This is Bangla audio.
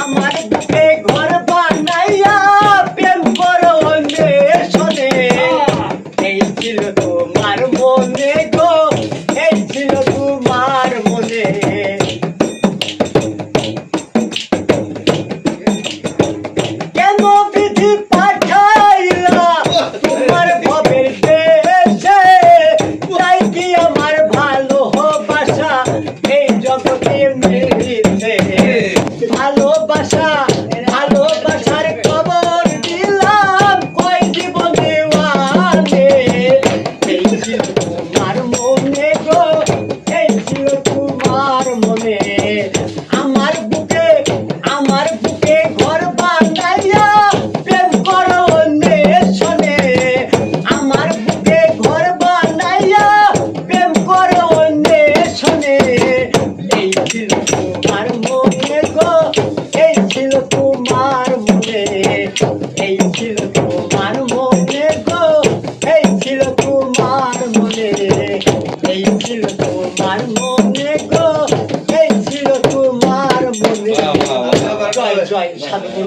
আমার বুকে ঘর বানাইয়া প্রেম করো অন্বেষণে এই ছিল তোমার মনে গো এই ছিল তোমার মনে কেন বিধি পাঠাইলা তোমার ভবের দেশে তাই কি আমার ভালোবাসা এই জগতে মিলিছে ভালোবাসা ভালোবাসার খবর দিলাম কই জীবন দেওয়ানে এই ছিল তোমার মনে গো এই ছিল তোমার মনে আমার বুকে ঘর বানাইয়া প্রেম করো অন্বেষণে আমার বুকে ঘর বানাইয়া প্রেম করো অন্বেষণে এই ছিল তোমার মনে গো এই ছিল তোমার মনে এই ছিল তোমার মনে গো এই ছিল তোমার মনে এই ছিল তোমার মনে গো এই ছিল তোমার মনে জয় জয় সাধু